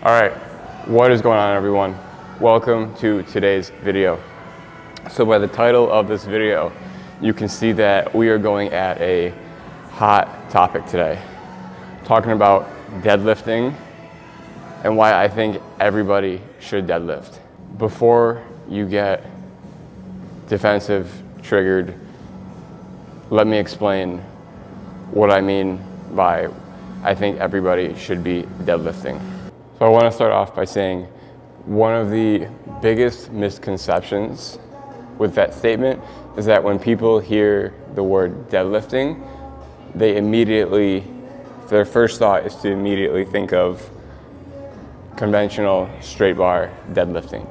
All right, what is going on, everyone? Welcome to today's video. So by the title of this video, you can see that we are going at a hot topic today, talking about deadlifting and why I think everybody should deadlift. Before you get defensive, triggered, let me explain what I mean by I think everybody should be deadlifting. So I want to start off by saying one of the biggest misconceptions with that statement is that when people hear the word deadlifting, their first thought is to immediately think of conventional straight bar deadlifting.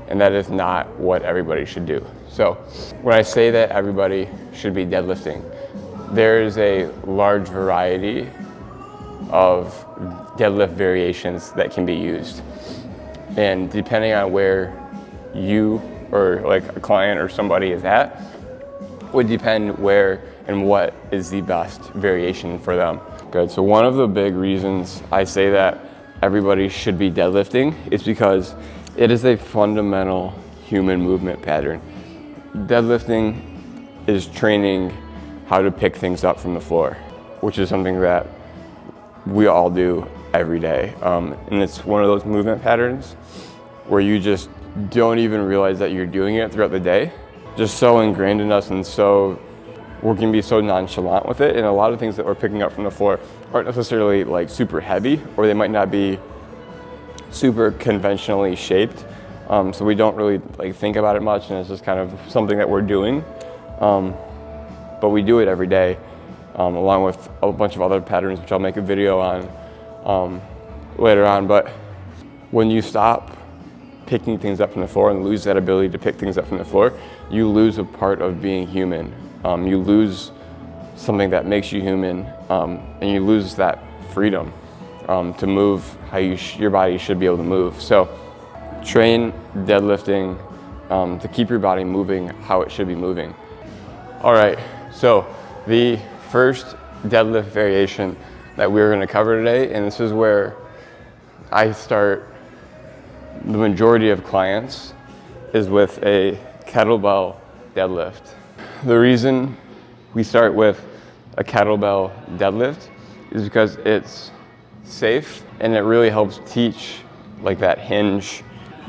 And that is not what everybody should do. So when I say that everybody should be deadlifting, there is a large variety of deadlift variations that can be used. And depending on where you or like a client or somebody is at, would depend where and what is the best variation for them. Good, so one of the big reasons I say that everybody should be deadlifting is because it is a fundamental human movement pattern. Deadlifting is training how to pick things up from the floor, which is something that we all do every day. And it's one of those movement patterns where you just don't even realize that you're doing it throughout the day. Just so ingrained in us, and so we're gonna be so nonchalant with it. And a lot of things that we're picking up from the floor aren't necessarily like super heavy, or they might not be super conventionally shaped. So we don't really like think about it much, and it's just kind of something that we're doing. But we do it every day, along with a bunch of other patterns, which I'll make a video on later on. But when you stop picking things up from the floor and lose that ability to pick things up from the floor, you lose a part of being human. You lose something that makes you human, and you lose that freedom to move how your body should be able to move. So train deadlifting to keep your body moving how it should be moving. All right, so the first deadlift variation that we're going to cover today, and this is where I start the majority of clients, is with a kettlebell deadlift. The reason we start with a kettlebell deadlift is because it's safe and it really helps teach like that hinge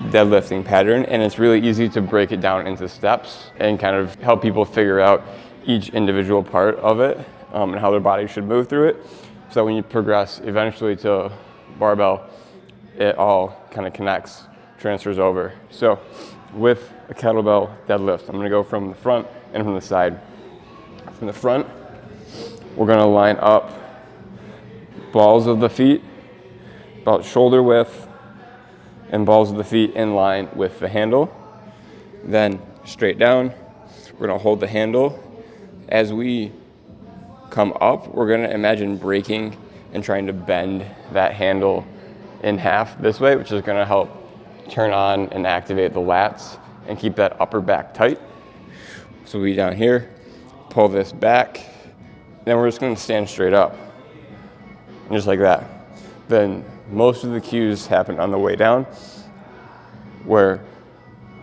deadlifting pattern, and it's really easy to break it down into steps and kind of help people figure out each individual part of it and how their body should move through it. So when you progress eventually to barbell, it all kind of connects, transfers over. So with a kettlebell deadlift, I'm gonna go from the front and from the side. From the front, we're gonna line up balls of the feet about shoulder width, and balls of the feet in line with the handle. Then straight down, we're gonna hold the handle. As we come up, we're gonna imagine breaking and trying to bend that handle in half this way, which is gonna help turn on and activate the lats and keep that upper back tight. So we down here, pull this back, then we're just gonna stand straight up, and just like that. Then most of the cues happen on the way down, where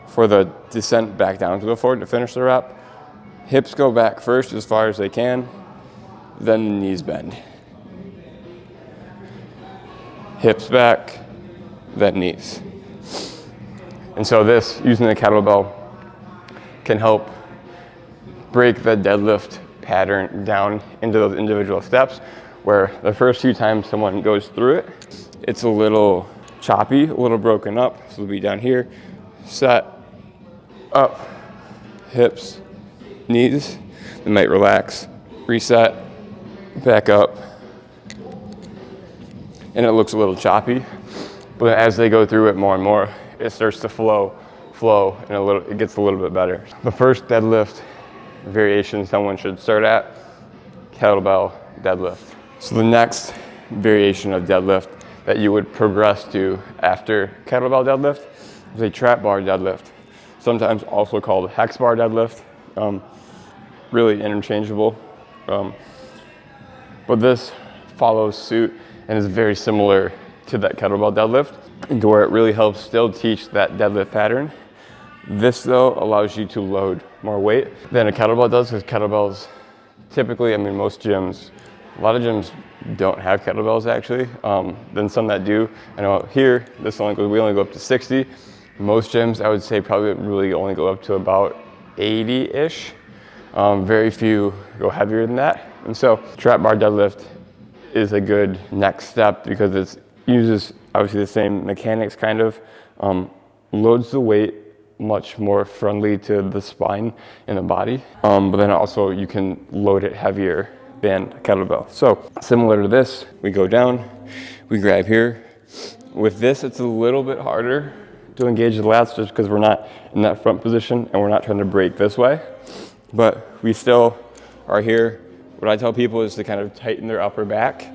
for the descent back down to the floor to finish the rep, hips go back first as far as they can, then the knees bend. Hips back, then knees. And so this, using the kettlebell, can help break the deadlift pattern down into those individual steps, where the first few times someone goes through it, it's a little choppy, a little broken up. So we'll be down here, set, up, hips, knees. They might relax, reset, back up. And it looks a little choppy, but as they go through it more and more, it starts to flow, and it gets a little bit better. The first deadlift variation someone should start at, kettlebell deadlift. So the next variation of deadlift that you would progress to after kettlebell deadlift is a trap bar deadlift, sometimes also called hex bar deadlift, really interchangeable. But this follows suit and is very similar to that kettlebell deadlift, and to where it really helps still teach that deadlift pattern. This though allows you to load more weight than a kettlebell does, because kettlebells typically, I mean, most gyms, a lot of gyms don't have kettlebells actually. Then some that do. I know here, we only go up to 60. Most gyms, I would say, probably really only go up to about 80-ish. Very few go heavier than that. And so trap bar deadlift is a good next step because it uses obviously the same mechanics kind of, loads the weight much more friendly to the spine and the body. But then also you can load it heavier than a kettlebell. So similar to this, we go down, we grab here. With this, it's a little bit harder to engage the lats just because we're not in that front position and we're not trying to break this way. But we still are here. What I tell people is to kind of tighten their upper back,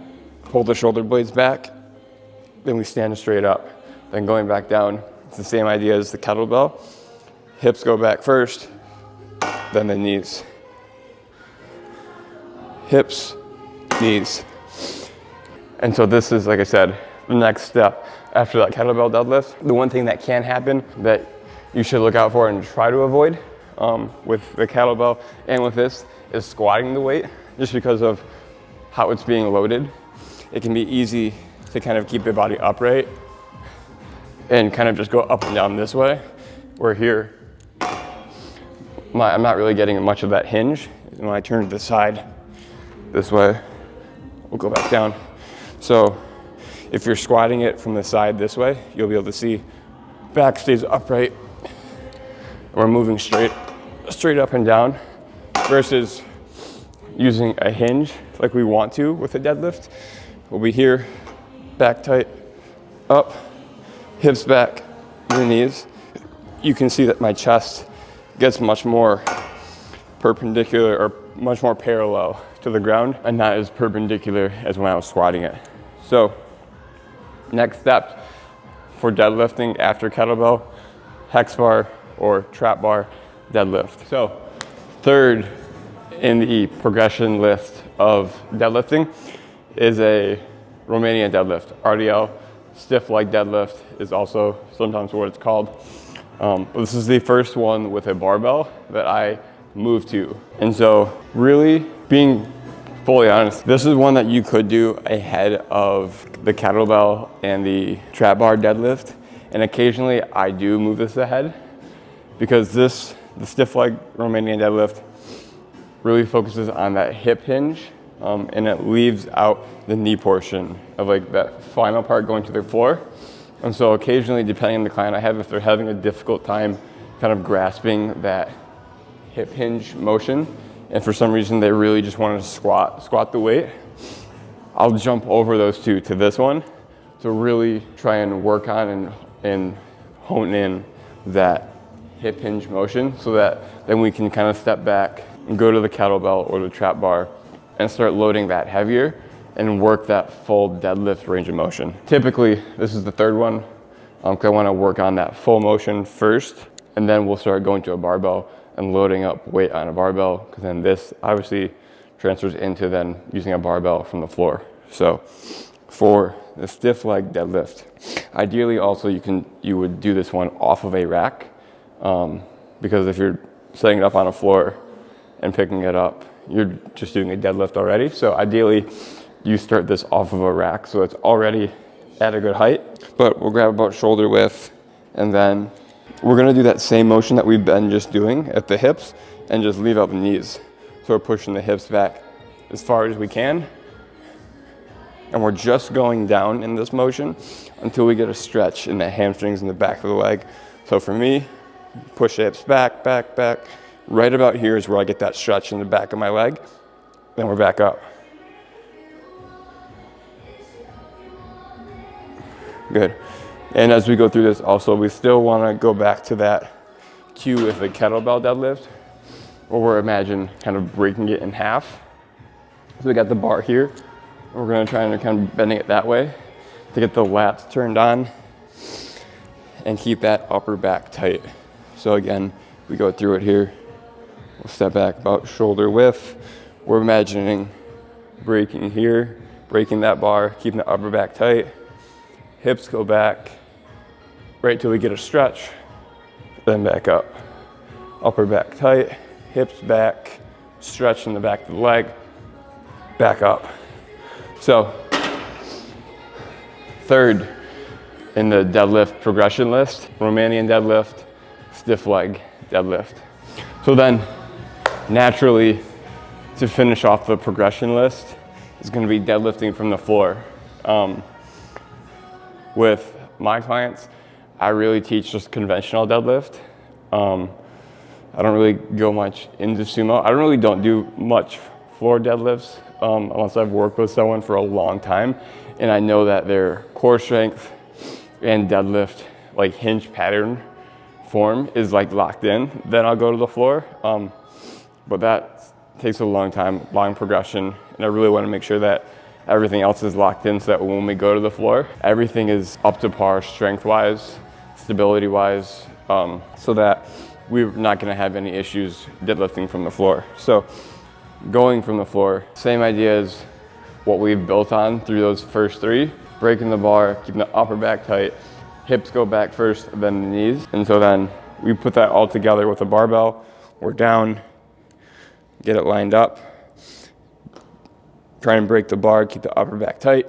pull the shoulder blades back, then we stand straight up. Then going back down, it's the same idea as the kettlebell. Hips go back first, then the knees. Hips, knees. And so this is, like I said, the next step after that kettlebell deadlift. The one thing that can happen that you should look out for and try to avoid with the kettlebell and with this is squatting the weight, just because of how it's being loaded. It can be easy to kind of keep the body upright and kind of just go up and down this way, where here, I'm not really getting much of that hinge. When I turn to the side this way, we'll go back down. So if you're squatting it from the side this way, you'll be able to see back stays upright. We're moving straight up and down versus using a hinge like we want to with a deadlift. We'll be here, back tight, up, hips back, your knees. You can see that my chest gets much more perpendicular or much more parallel to the ground and not as perpendicular as when I was squatting it. So next step for deadlifting after kettlebell, hex bar or trap bar deadlift. So third in the progression list of deadlifting is a Romanian deadlift. RDL, stiff leg deadlift is also sometimes what it's called. But this is the first one with a barbell that I moved to. And so really being fully honest, this is one that you could do ahead of the kettlebell and the trap bar deadlift. And occasionally I do move this ahead because the stiff leg Romanian deadlift really focuses on that hip hinge, and it leaves out the knee portion of like that final part going to the floor. And so occasionally, depending on the client I have, if they're having a difficult time kind of grasping that hip hinge motion, and for some reason they really just want to squat the weight, I'll jump over those two to this one to really try and work on and hone in that hip hinge motion so that then we can kind of step back and go to the kettlebell or the trap bar and start loading that heavier and work that full deadlift range of motion. Typically, this is the third one, because I want to work on that full motion first, and then we'll start going to a barbell and loading up weight on a barbell, because then this obviously transfers into then using a barbell from the floor. So for the stiff leg deadlift, ideally also you would do this one off of a rack, because if you're setting it up on a floor and picking it up, you're just doing a deadlift already. So ideally, you start this off of a rack so it's already at a good height. But we'll grab about shoulder width, and then we're gonna do that same motion that we've been just doing at the hips and just leave out the knees. So we're pushing the hips back as far as we can. And we're just going down in this motion until we get a stretch in the hamstrings and the back of the leg. So for me, push the hips back, back, back. Right about here is where I get that stretch in the back of my leg. Then we're back up. Good. And as we go through this also, we still want to go back to that cue with the kettlebell deadlift, where we're imagine kind of breaking it in half. So we got the bar here. We're going to try and kind of bending it that way to get the lats turned on and keep that upper back tight. So again, we go through it here. We'll step back about shoulder width. We're imagining breaking here, breaking that bar, keeping the upper back tight, hips go back, right till we get a stretch, then back up. Upper back tight, hips back, stretch in the back of the leg, back up. So, third in the deadlift progression list, Romanian deadlift, stiff leg deadlift. So then, naturally, to finish off the progression list is going to be deadlifting from the floor. With my clients, I really teach just conventional deadlift. I don't really go much into sumo. I don't do much floor deadlifts unless I've worked with someone for a long time and I know that their core strength and deadlift, like hinge pattern form, is like locked in. Then I'll go to the floor. But that takes a long time, long progression, and I really want to make sure that everything else is locked in so that when we go to the floor, everything is up to par strength-wise, stability-wise, so that we're not going to have any issues deadlifting from the floor. So going from the floor, same idea as what we've built on through those first three, breaking the bar, keeping the upper back tight, hips go back first, then the knees. And so then we put that all together with a barbell. We're down, get it lined up, try and break the bar, keep the upper back tight.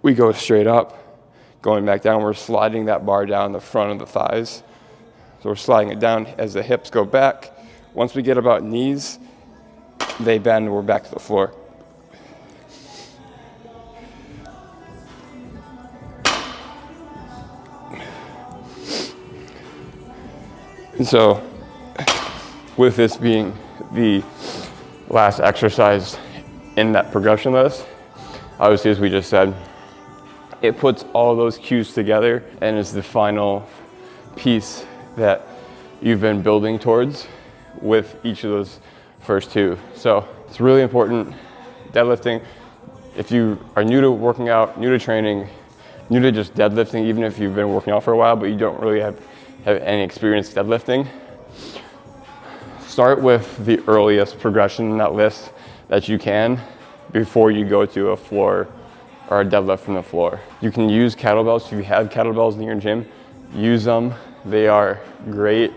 We go straight up, going back down, we're sliding that bar down the front of the thighs. So we're sliding it down as the hips go back. Once we get about knees, they bend, we're back to the floor. And so, with this being the last exercise in that progression list, obviously, as we just said, it puts all those cues together and is the final piece that you've been building towards with each of those first two. So it's really important. Deadlifting, if you are new to working out, new to training, new to just deadlifting, even if you've been working out for a while but you don't really have any experience deadlifting, start with the earliest progression in that list that you can before you go to a floor or a deadlift from the floor. You can use kettlebells. If you have kettlebells in your gym, use them. They are great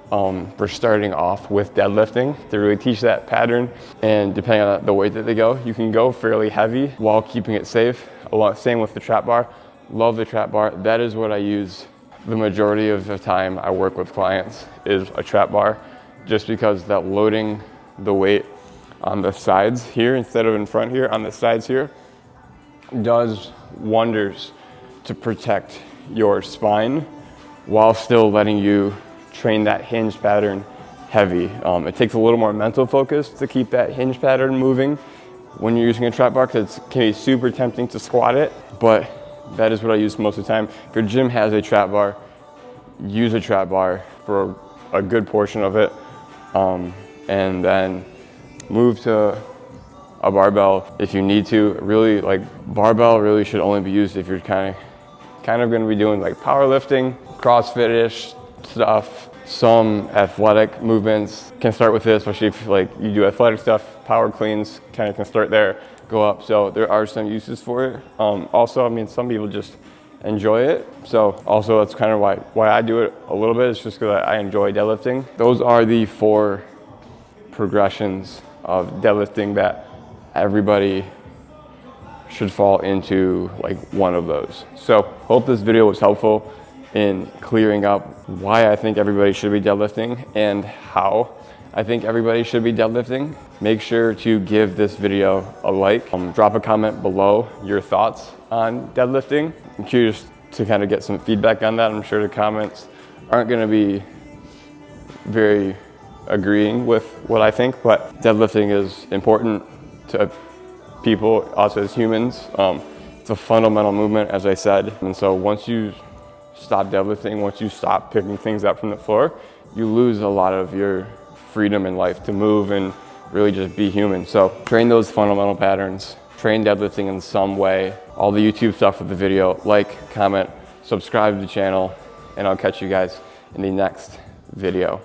for starting off with deadlifting to really teach that pattern. And depending on the weight that they go, you can go fairly heavy while keeping it safe. Same with the trap bar. Love the trap bar. That is what I use the majority of the time I work with clients, is a trap bar, just because that loading the weight on the sides here instead of in front here, on the sides here, does wonders to protect your spine while still letting you train that hinge pattern heavy. It takes a little more mental focus to keep that hinge pattern moving when you're using a trap bar, because it can be super tempting to squat it, but that is what I use most of the time. If your gym has a trap bar, use a trap bar for a good portion of it, and then move to a barbell if you need to. Really, like, barbell really should only be used if you're kind of going to be doing like powerlifting, CrossFit-ish stuff. Some athletic movements can start with this, especially if like you do athletic stuff. Power cleans kind of can start there, go up. So there are some uses for it. Also, I mean, some people just enjoy it. So also that's kind of why I do it a little bit. It's just because I enjoy deadlifting. Those are the 4 progressions of deadlifting that everybody should fall into, like, one of those. So hope this video was helpful in clearing up why I think everybody should be deadlifting and how I think everybody should be deadlifting. Make sure to give this video a like. Drop a comment below your thoughts on deadlifting. I'm curious to kind of get some feedback on that. I'm sure the comments aren't going to be very agreeing with what I think, but deadlifting is important to people, us as humans. It's a fundamental movement, as I said. And so once you stop deadlifting, once you stop picking things up from the floor, you lose a lot of your freedom in life to move and really just be human. So train those fundamental patterns, train deadlifting in some way. All the YouTube stuff with the video, like, comment, subscribe to the channel, and I'll catch you guys in the next video.